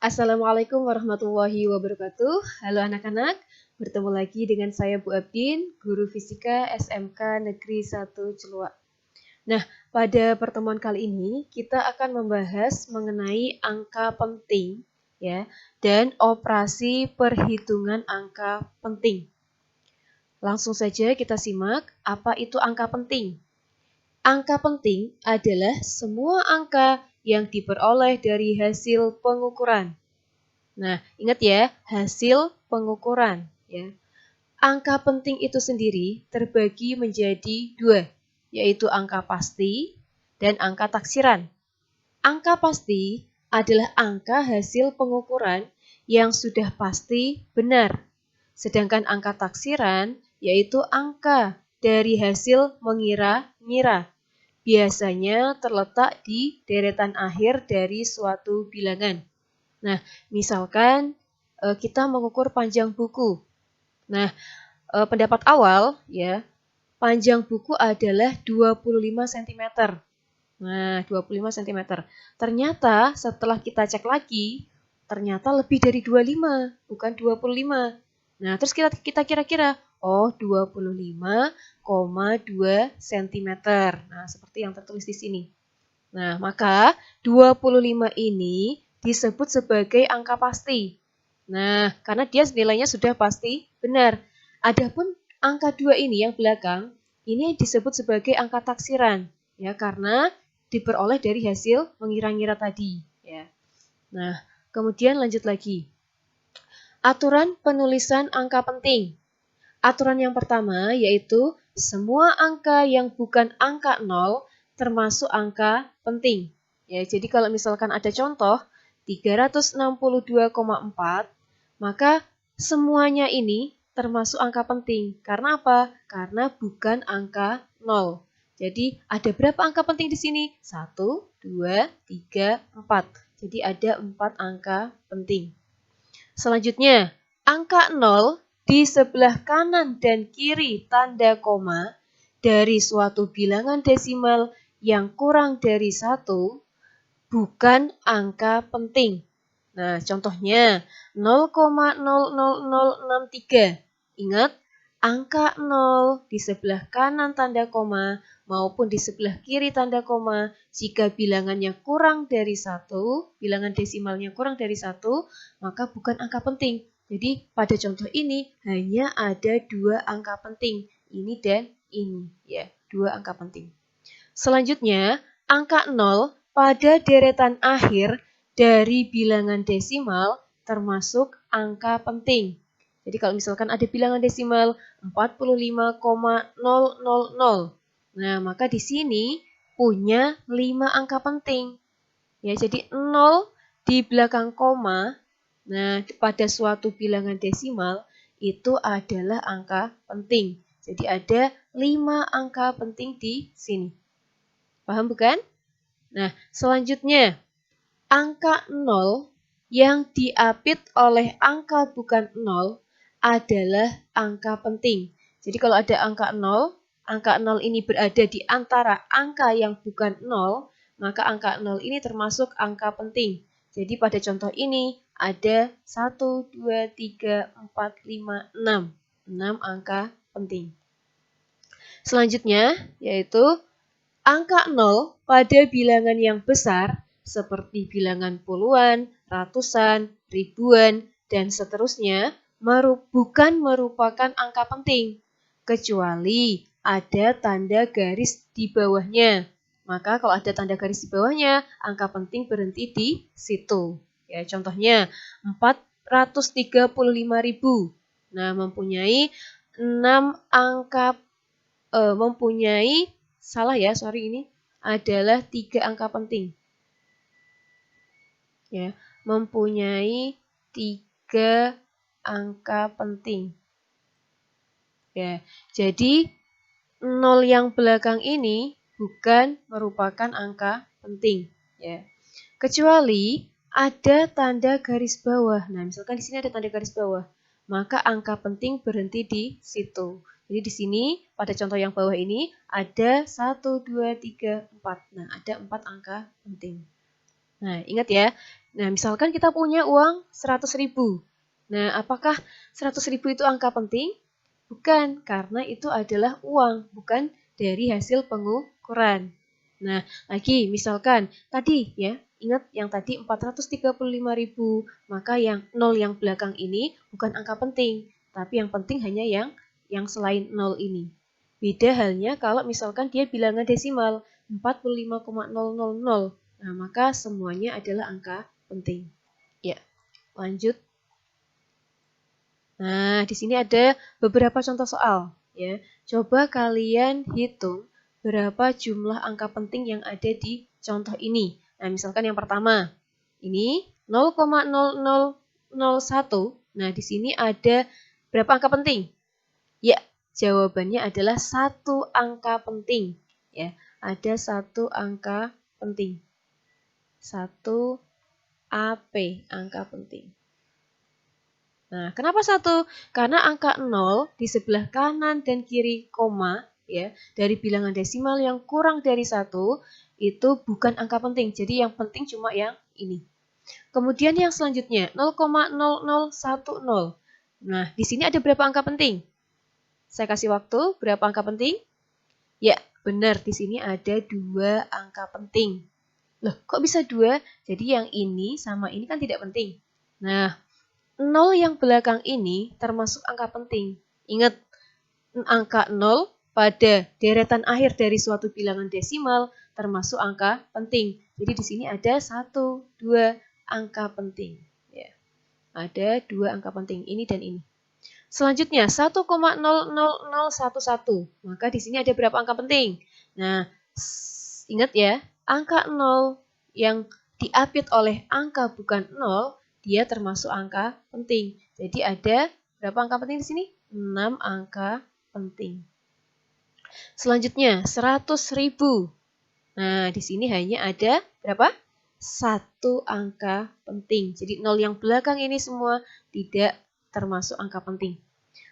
Assalamualaikum warahmatullahi wabarakatuh. Halo anak-anak, bertemu lagi dengan saya Bu Abdin, Guru Fisika SMK Negeri 1 Ciluak. Nah, pada pertemuan kali ini kita akan membahas mengenai angka penting ya dan operasi perhitungan angka penting. Langsung saja kita simak apa itu angka penting. Angka penting adalah semua angka yang diperoleh dari hasil pengukuran. Nah, ingat ya, hasil pengukuran ya. Angka penting itu sendiri terbagi menjadi dua, yaitu angka pasti dan angka taksiran. Angka pasti adalah angka hasil pengukuran yang sudah pasti benar. Sedangkan angka taksiran yaitu angka dari hasil mengira-ngira. Biasanya terletak di deretan akhir dari suatu bilangan. Nah, misalkan kita mengukur panjang buku. Nah, pendapat awal ya, panjang buku adalah 25 cm. Nah, 25 cm. Ternyata setelah kita cek lagi, ternyata lebih dari 25, bukan 25. Nah, terus kita kira-kira, oh 25,2 cm. Nah, seperti yang tertulis di sini. Nah, maka 25 ini disebut sebagai angka pasti. Nah, karena dia nilainya sudah pasti benar. Adapun angka 2 ini yang belakang, ini disebut sebagai angka taksiran. Ya, karena diperoleh dari hasil mengira-ngira tadi. Ya. Nah, kemudian lanjut lagi. Aturan penulisan angka penting. Aturan yang pertama yaitu semua angka yang bukan angka 0 termasuk angka penting. Ya, jadi kalau misalkan ada contoh 362,4, maka semuanya ini termasuk angka penting. Karena apa? Karena bukan angka 0. Jadi ada berapa angka penting di sini? 1, 2, 3, 4. Jadi ada 4 angka penting. Selanjutnya, angka 0 di sebelah kanan dan kiri tanda koma dari suatu bilangan desimal yang kurang dari 1 bukan angka penting. Nah, contohnya 0,00063. Ingat, angka 0 di sebelah kanan tanda koma maupun di sebelah kiri tanda koma jika bilangannya kurang dari 1, bilangan desimalnya kurang dari 1, maka bukan angka penting. Jadi pada contoh ini hanya ada 2 angka penting, ini dan ini ya, 2 angka penting. Selanjutnya, angka 0 pada deretan akhir dari bilangan desimal termasuk angka penting. Jadi kalau misalkan ada bilangan desimal 45,000. Nah, maka di sini punya 5 angka penting. Ya, jadi 0 di belakang koma. Nah, pada suatu bilangan desimal itu adalah angka penting. Jadi ada 5 angka penting di sini. Paham bukan? Nah, selanjutnya angka 0 yang diapit oleh angka bukan 0 adalah angka penting. Jadi kalau ada angka 0 ini berada di antara angka yang bukan 0, maka angka 0 ini termasuk angka penting. Jadi pada contoh ini ada 1, 2, 3, 4, 5, 6. 6 angka penting. Selanjutnya yaitu angka 0 pada bilangan yang besar seperti bilangan puluhan, ratusan, ribuan, dan seterusnya bukan merupakan angka penting, kecuali ada tanda garis di bawahnya. Maka kalau ada tanda garis di bawahnya, angka penting berhenti di situ. Ya, contohnya 435.000. Nah, mempunyai 6 angka salah ya, sorry, ini adalah 3 angka penting. Ya, mempunyai 3 angka penting. Ya, jadi 0 yang belakang ini bukan merupakan angka penting, ya. Kecuali ada tanda garis bawah. Nah, misalkan di sini ada tanda garis bawah, maka angka penting berhenti di situ. Jadi di sini pada contoh yang bawah ini ada 1, 2, 3, 4. Nah, ada 4 angka penting. Nah, ingat ya. Nah, misalkan kita punya uang 100.000. Nah, apakah 100.000 itu angka penting? Bukan, karena itu adalah uang, bukan dari hasil pengukuran. Nah, lagi misalkan tadi ya, ingat yang tadi 435.000, maka yang 0 yang belakang ini bukan angka penting, tapi yang penting hanya yang selain 0 ini. Beda halnya kalau misalkan dia bilangan desimal 45,000. Nah, maka semuanya adalah angka penting. Ya, lanjut. Nah, di sini ada beberapa contoh soal. Ya, coba kalian hitung berapa jumlah angka penting yang ada di contoh ini. Nah, misalkan yang pertama, ini 0,0001. Nah, di sini ada berapa angka penting? Ya, jawabannya adalah satu angka penting. Ya, ada satu angka penting. 1 AP, angka penting. Nah, kenapa 1? Karena angka 0 di sebelah kanan dan kiri koma ya, dari bilangan desimal yang kurang dari 1 itu bukan angka penting. Jadi yang penting cuma yang ini. Kemudian yang selanjutnya 0,0010. Nah, di sini ada berapa angka penting? Saya kasih waktu, berapa angka penting? Ya, benar, di sini ada 2 angka penting. Loh, kok bisa 2? Jadi yang ini sama ini kan tidak penting. Nah, 0 yang belakang ini termasuk angka penting. Ingat, angka 0 pada deretan akhir dari suatu bilangan desimal termasuk angka penting. Jadi di sini ada 1, 2 angka penting. Ya, ada 2 angka penting, ini dan ini. Selanjutnya 1,00011. Maka di sini ada berapa angka penting? Nah, ingat ya, angka 0 yang diapit oleh angka bukan 0, dia termasuk angka penting. Jadi ada berapa angka penting di sini? 6 angka penting. Selanjutnya 100.000. Nah, di sini hanya ada berapa? 1 angka penting. Jadi 0 yang belakang ini semua tidak termasuk angka penting.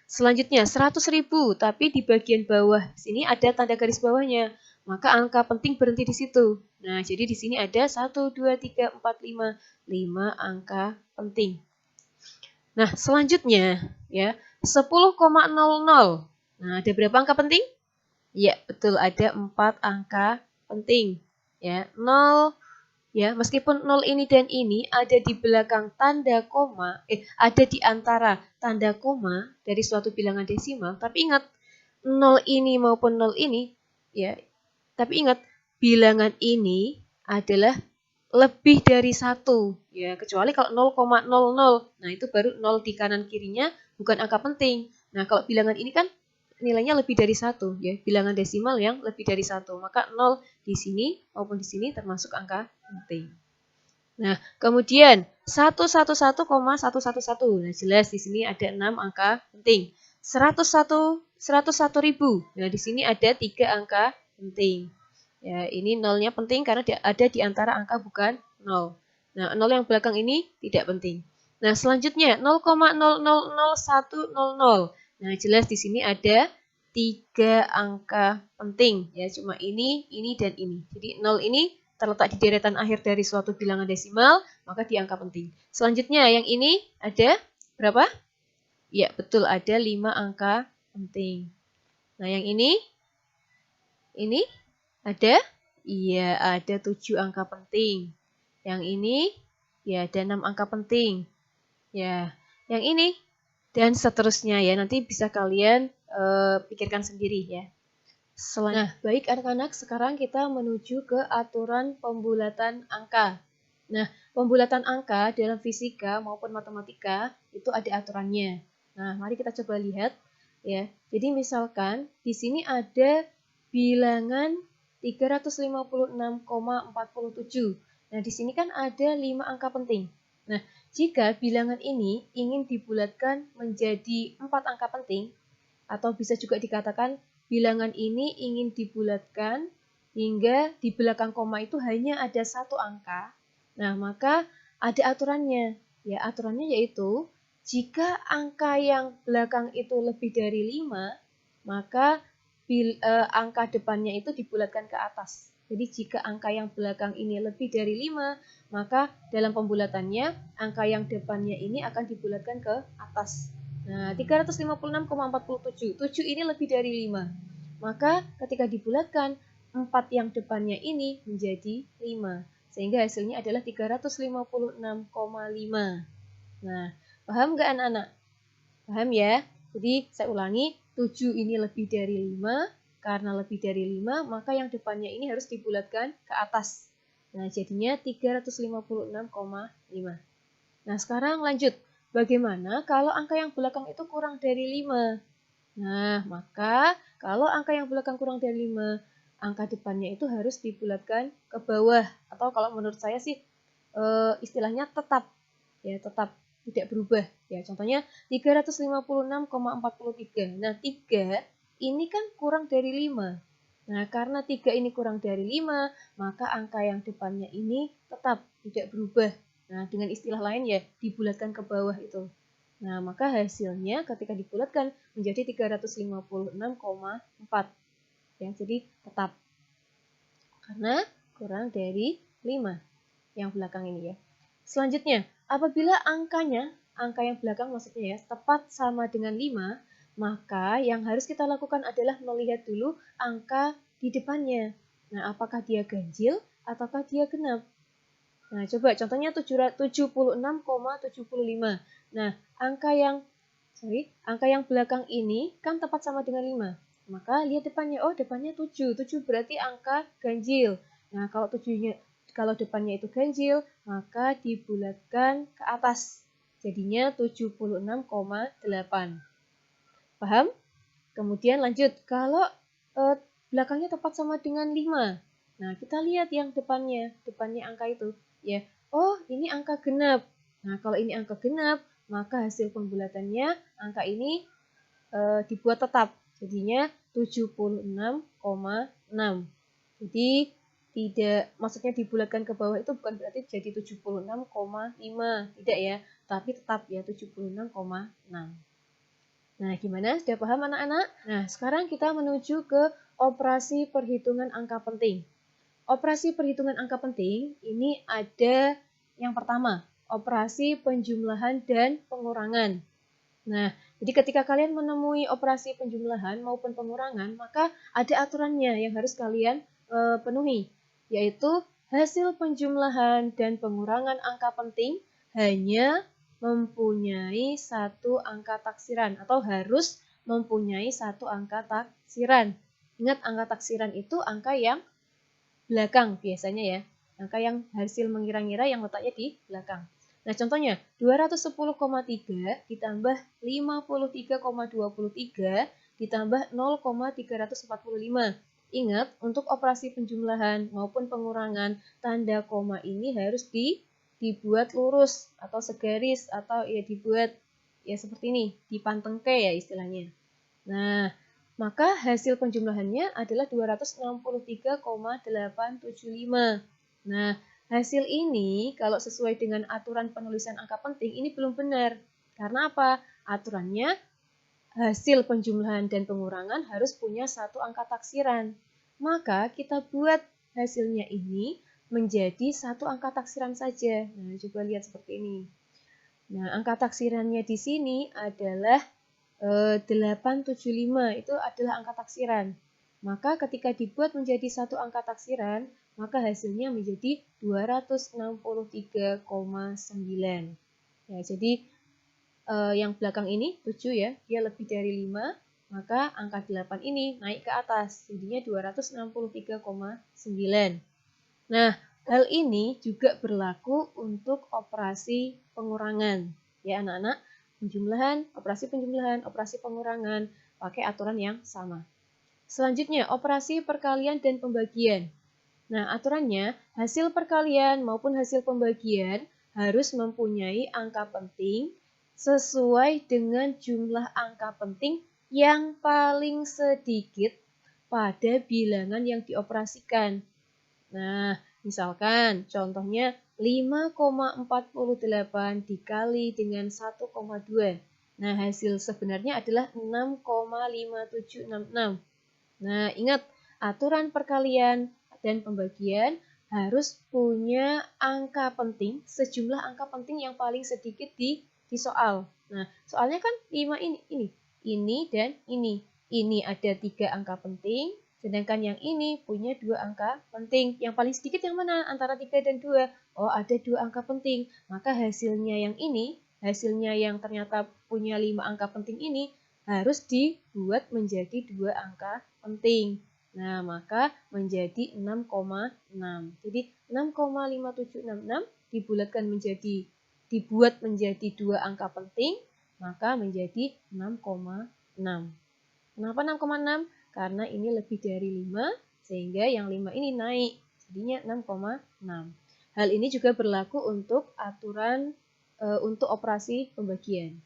Selanjutnya 100.000, tapi di bagian bawah sini ada tanda garis bawahnya. Maka angka penting berhenti di situ. Nah, jadi di sini ada 1, 2, 3, 4, 5. 5 angka penting. Nah, selanjutnya ya 10,00. Nah, ada berapa angka penting? Ya, betul, ada 4 angka penting. Ya, 0 ya, meskipun 0 ini dan ini ada di belakang tanda koma, ada di antara tanda koma dari suatu bilangan desimal, tapi ingat 0 ini maupun 0 ini ya, tapi ingat bilangan ini adalah lebih dari 1 ya, kecuali kalau 0,00. Nah, itu baru 0 di kanan kirinya bukan angka penting. Nah, kalau bilangan ini kan nilainya lebih dari 1 ya, bilangan desimal yang lebih dari 1. Maka 0 di sini maupun di sini termasuk angka penting. Nah, kemudian 111,111. Nah, jelas di sini ada 6 angka penting. 101.000. Nah, di sini ada 3 angka penting. Ya, ini nolnya penting karena ada di antara angka bukan 0. Nah, 0 yang belakang ini tidak penting. Nah, selanjutnya 0,000100. Nah, jelas di sini ada 3 angka penting ya, cuma ini, dan ini. Jadi 0 ini terletak di deretan akhir dari suatu bilangan desimal, maka di angka penting. Selanjutnya yang ini ada berapa? Ya, betul, ada 5 angka penting. Nah, yang ini ada? Iya, ada 7 angka penting. Yang ini ya ada 6 angka penting. Ya, yang ini dan seterusnya ya. Nanti bisa kalian pikirkan sendiri ya. Nah, baik anak-anak, sekarang kita menuju ke aturan pembulatan angka. Nah, pembulatan angka dalam fisika maupun matematika itu ada aturannya. Nah, mari kita coba lihat ya. Jadi misalkan di sini ada bilangan 356,47. Nah, di sini kan ada 5 angka penting. Nah, jika bilangan ini ingin dibulatkan menjadi 4 angka penting, atau bisa juga dikatakan bilangan ini ingin dibulatkan hingga di belakang koma itu hanya ada 1 angka. Nah, maka ada aturannya. Ya, aturannya yaitu jika angka yang belakang itu lebih dari 5, maka angka depannya itu dibulatkan ke atas. Jadi jika angka yang belakang ini lebih dari 5, maka dalam pembulatannya angka yang depannya ini akan dibulatkan ke atas. Nah, 356,47. 7 ini lebih dari 5. Maka ketika dibulatkan, 4 yang depannya ini menjadi 5. Sehingga hasilnya adalah 356,5. Nah, paham nggak anak-anak? Paham ya? Jadi saya ulangi, 7 ini lebih dari 5. Karena lebih dari 5, maka yang depannya ini harus dibulatkan ke atas. Nah, jadinya 356,5. Nah, sekarang lanjut. Bagaimana kalau angka yang belakang itu kurang dari 5? Nah, maka kalau angka yang belakang kurang dari 5, angka depannya itu harus dibulatkan ke bawah. Atau kalau menurut saya sih, istilahnya tetap. Ya, tetap tidak berubah. Ya, contohnya 356,43. Nah, 3 ini kan kurang dari 5. Nah, karena 3 ini kurang dari 5, maka angka yang depannya ini tetap tidak berubah. Nah, dengan istilah lain ya, dibulatkan ke bawah itu. Nah, maka hasilnya ketika dibulatkan menjadi 356,4. Ya, jadi tetap. Karena kurang dari 5 yang belakang ini ya. Selanjutnya, apabila angka yang belakang maksudnya ya, tepat sama dengan 5, maka yang harus kita lakukan adalah melihat dulu angka di depannya. Nah, apakah dia ganjil ataukah dia genap? Nah, coba contohnya 76,75. Nah, angka yang belakang ini kan tepat sama dengan 5. Maka lihat depannya, oh depannya 7. 7 berarti angka ganjil. Nah, kalau depannya itu ganjil, maka dibulatkan ke atas. Jadinya 76,8. Paham? Kemudian lanjut, kalau belakangnya tepat sama dengan 5. Nah, kita lihat yang depannya angka itu. Ya, oh ini angka genap. Nah, kalau ini angka genap, maka hasil pembulatannya angka ini dibuat tetap. Jadinya 76,6. Jadi maksudnya dibulatkan ke bawah itu bukan berarti jadi 76,5. Tidak ya, tapi tetap ya 76,6. Nah, gimana? Sudah paham anak-anak? Nah, sekarang kita menuju ke operasi perhitungan angka penting. Operasi perhitungan angka penting ini ada yang pertama, operasi penjumlahan dan pengurangan. Nah, jadi ketika kalian menemui operasi penjumlahan maupun pengurangan, maka ada aturannya yang harus kalian penuhi, yaitu hasil penjumlahan dan pengurangan angka penting hanya mempunyai satu angka taksiran atau harus mempunyai satu angka taksiran. Ingat, angka taksiran itu angka yang belakang biasanya ya. Angka yang hasil mengira-ngira yang letaknya di belakang. Nah, contohnya 210,3 ditambah 53,23 ditambah 0,345. Ingat, untuk operasi penjumlahan maupun pengurangan, tanda koma ini harus dibuat lurus atau segaris atau ya dibuat ya seperti ini, dipantengke ya istilahnya. Nah, maka hasil penjumlahannya adalah 263,875. Nah, hasil ini kalau sesuai dengan aturan penulisan angka penting ini belum benar. Karena apa? Aturannya hasil penjumlahan dan pengurangan harus punya satu angka taksiran. Maka kita buat hasilnya ini menjadi satu angka taksiran saja. Nah, coba lihat seperti ini. Nah, angka taksirannya di sini adalah 875, itu adalah angka taksiran. Maka ketika dibuat menjadi satu angka taksiran, maka hasilnya menjadi 263,9. Ya, jadi yang belakang ini 7 ya, dia lebih dari 5, maka angka 8 ini naik ke atas, jadinya 263,9. Nah, hal ini juga berlaku untuk operasi pengurangan. Ya, anak-anak, operasi penjumlahan, operasi pengurangan, pakai aturan yang sama. Selanjutnya, operasi perkalian dan pembagian. Nah, aturannya, hasil perkalian maupun hasil pembagian harus mempunyai angka penting sesuai dengan jumlah angka penting yang paling sedikit pada bilangan yang dioperasikan. Nah, misalkan contohnya 5,48 dikali dengan 1,2. Nah, hasil sebenarnya adalah 6,5766. Nah, ingat aturan perkalian dan pembagian harus punya angka penting, sejumlah angka penting yang paling sedikit di soal. Nah, soalnya kan 5 ini dan ini. Ini ada 3 angka penting, sedangkan yang ini punya 2 angka penting. Yang paling sedikit yang mana? Antara 3 dan 2. Oh, ada 2 angka penting. Maka hasilnya yang ini, hasilnya yang ternyata punya 5 angka penting ini, harus dibuat menjadi 2 angka penting. Nah, maka menjadi 6,6. Jadi 6,5766 dibuat menjadi 2 angka penting, maka menjadi 6,6. Kenapa 6,6? Karena ini lebih dari 5, sehingga yang 5 ini naik. Jadinya 6,6. Hal ini juga berlaku untuk aturan untuk operasi pembagian.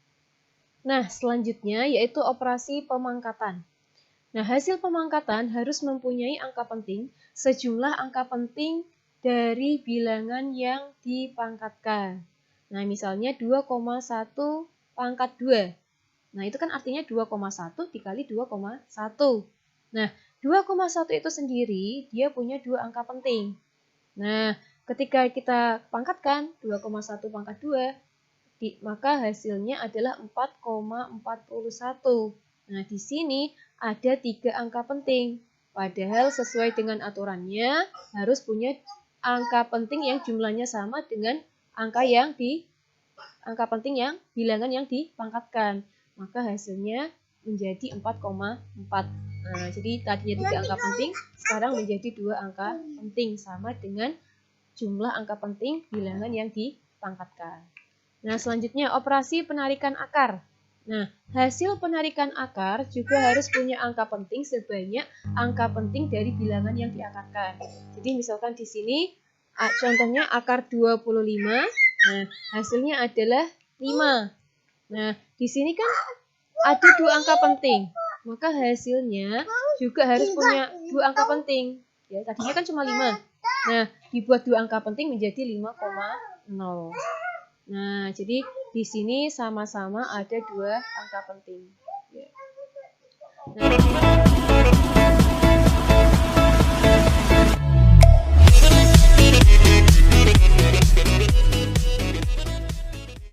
Nah, selanjutnya yaitu operasi pemangkatan. Nah, hasil pemangkatan harus mempunyai angka penting, sejumlah angka penting dari bilangan yang dipangkatkan. Nah, misalnya 2,1 pangkat 2. Nah, itu kan artinya 2,1 dikali 2,1. Nah, 2,1 itu sendiri dia punya 2 angka penting. Nah, ketika kita pangkatkan 2,1 pangkat 2, maka hasilnya adalah 4,41. Nah, di sini ada 3 angka penting. Padahal sesuai dengan aturannya harus punya angka penting yang jumlahnya sama dengan angka penting yang bilangan yang dipangkatkan. Maka hasilnya menjadi 4,4. Nah, jadi tadinya 3 angka penting, sekarang menjadi 2 angka penting sama dengan jumlah angka penting bilangan yang dipangkatkan. Nah, selanjutnya operasi penarikan akar. Nah, hasil penarikan akar juga harus punya angka penting sebanyak angka penting dari bilangan yang diakarkan. Jadi misalkan di sini contohnya akar 25. Nah, hasilnya adalah 5. Nah, di sini kan ada 2 angka penting. Maka hasilnya juga harus punya 2 angka penting. Ya, tadinya kan cuma 5. Nah, dibuat 2 angka penting menjadi 5,0. Nah, jadi di sini sama-sama ada 2 angka penting. Nah,